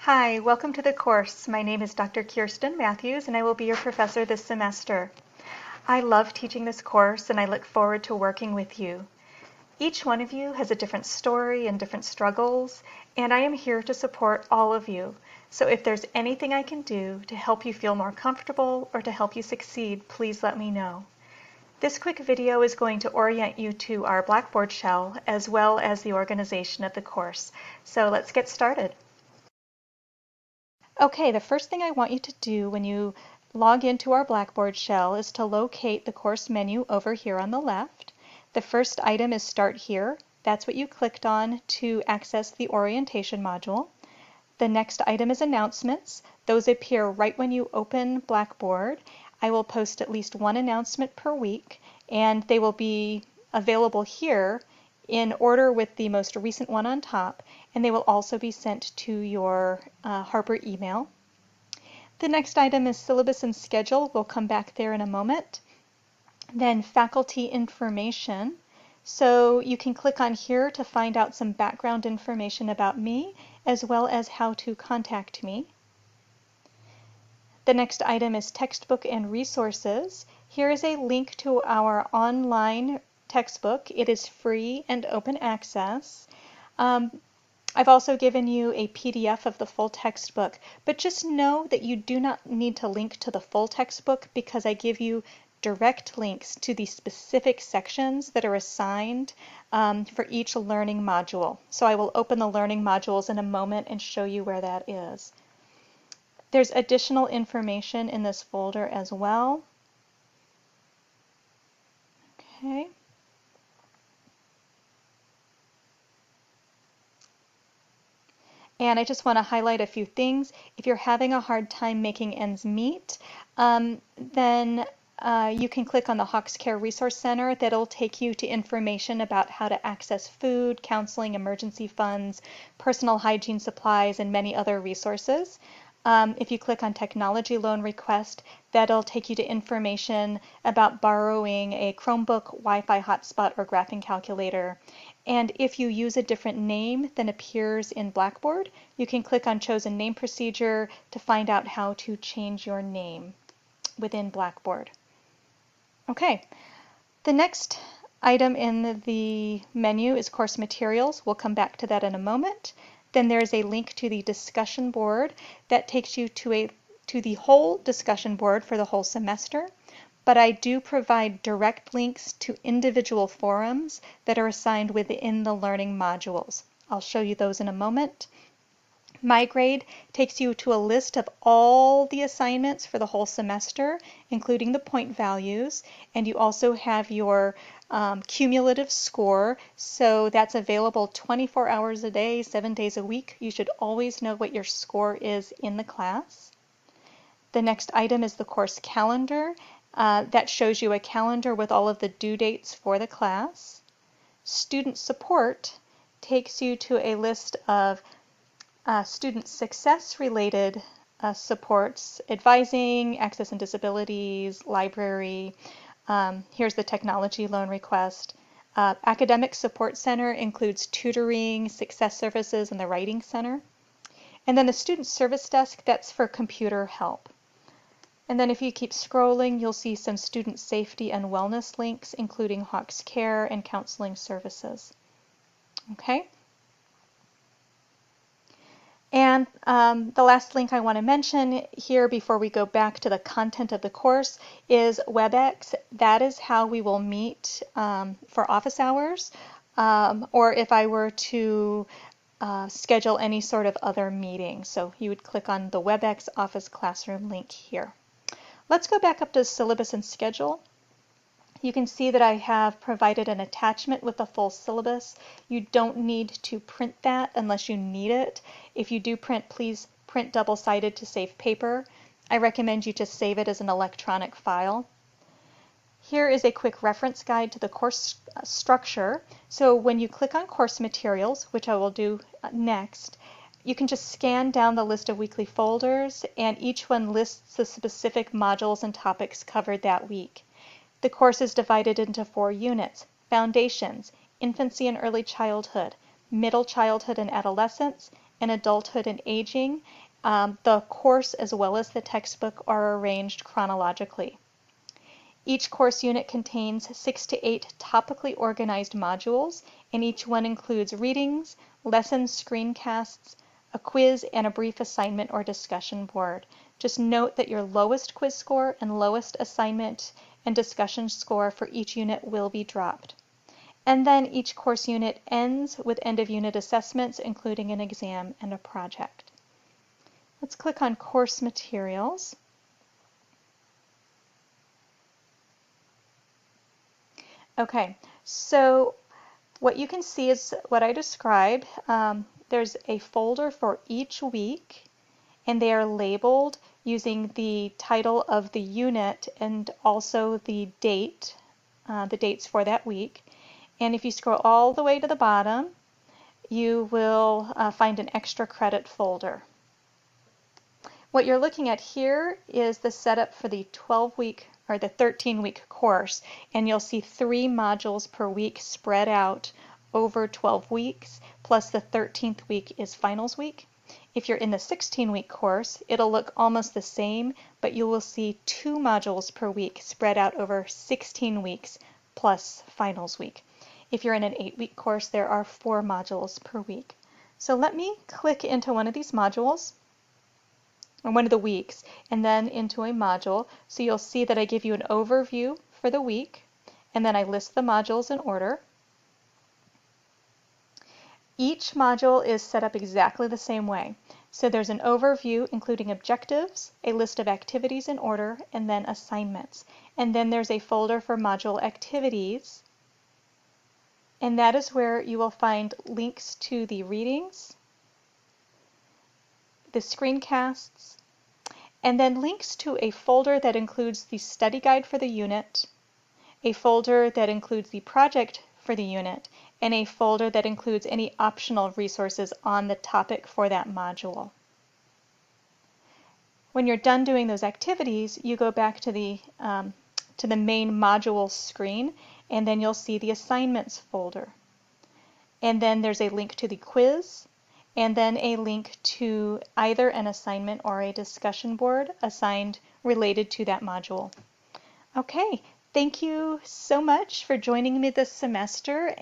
Hi, welcome to the course. My name is Dr. Kirsten Matthews and I will be your professor this semester. I love teaching this course and I look forward to working with you. Each one of you has a different story and different struggles, and I am here to support all of you. So if there's anything I can do to help you feel more comfortable or to help you succeed, please let me know. This quick video is going to orient you to our Blackboard shell as well as the organization of the course. So let's get started. Okay, the first thing I want you to do when you log into our Blackboard shell is to locate the course menu over here on the left. The first item is Start Here. That's what you clicked on to access the orientation module. The next item is Announcements. Those appear right when you open Blackboard. I will post at least one announcement per week, and they will be available here in order with the most recent one on top, and they will also be sent to your Harper email. The next item is Syllabus and Schedule. We'll come back there in a moment. Then Faculty Information. So you can click on here to find out some background information about me, as well as how to contact me. The next item is Textbook and Resources. Here is a link to our online textbook. It is free and open access. I've also given you a PDF of the full textbook, but just know that you do not need to link to the full textbook because I give you direct links to the specific sections that are assigned for each learning module. So I will open the learning modules in a moment and show you where that is. There's additional information in this folder as well. Okay. And I just want to highlight a few things. If you're having a hard time making ends meet, then you can click on the Hawks Care Resource Center. That'll take you to information about how to access food, counseling, emergency funds, personal hygiene supplies, and many other resources. If you click on Technology Loan Request, that'll take you to information about borrowing a Chromebook, Wi-Fi hotspot, or graphing calculator. And if you use a different name than appears in Blackboard, you can click on Chosen Name Procedure to find out how to change your name within Blackboard. Okay, the next item in the menu is Course Materials. We'll come back to that in a moment. Then there's a link to the discussion board that takes you to the whole discussion board for the whole semester. But I do provide direct links to individual forums that are assigned within the learning modules. I'll show you those in a moment. My Grade takes you to a list of all the assignments for the whole semester, including the point values, and you also have your cumulative score, so that's available 24 hours a day, 7 days a week. You should always know what your score is in the class. The next item is the course calendar. That shows you a calendar with all of the due dates for the class. Student support takes you to a list of student success related supports, advising, access and disabilities, library. Here's the technology loan request. Academic Support Center includes tutoring, success services, and the writing center. And then the student service desk, that's for computer help. And then if you keep scrolling, you'll see some student safety and wellness links, including Hawks Care and counseling services. Okay. And the last link I want to mention here before we go back to the content of the course is Webex. That is how we will meet for office hours, or if I were to schedule any sort of other meeting. So you would click on the Webex Office Classroom link here. Let's go back up to Syllabus and Schedule. You can see that I have provided an attachment with the full syllabus. You don't need to print that unless you need it. If you do print, please print double-sided to save paper. I recommend you just save it as an electronic file. Here is a quick reference guide to the course structure. So when you click on Course Materials, which I will do next, you can just scan down the list of weekly folders, and each one lists the specific modules and topics covered that week. The course is divided into 4 units: Foundations, Infancy and Early Childhood, Middle Childhood and Adolescence, and Adulthood and Aging. The course as well as the textbook are arranged chronologically. Each course unit contains 6 to 8 topically organized modules, and each one includes readings, lesson screencasts, a quiz, and a brief assignment or discussion board. Just note that your lowest quiz score and lowest assignment and discussion score for each unit will be dropped. And then each course unit ends with end-of-unit assessments, including an exam and a project. Let's click on Course Materials. Okay, so what you can see is what I described. There's a folder for each week, and they are labeled using the title of the unit and also the date, the dates for that week. And if you scroll all the way to the bottom, you will find an extra credit folder. What you're looking at here is the setup for the 12-week or the 13-week course, and you'll see 3 modules per week spread out over 12 weeks, plus the 13th week is finals week. If you're in the 16-week course, it'll look almost the same, but you will see 2 modules per week spread out over 16 weeks plus finals week. If you're in an 8-week course, there are 4 modules per week. So let me click into one of these modules, or one of the weeks, and then into a module. So you'll see that I give you an overview for the week, and then I list the modules in order. Each module is set up exactly the same way. So there's an overview including objectives, a list of activities in order, and then assignments. And then there's a folder for module activities, and that is where you will find links to the readings, the screencasts, and then links to a folder that includes the study guide for the unit, a folder that includes the project for the unit, and a folder that includes any optional resources on the topic for that module. When you're done doing those activities, you go back to the main module screen, and then you'll see the assignments folder. And then there's a link to the quiz, and then a link to either an assignment or a discussion board assigned related to that module. Okay, thank you so much for joining me this semester.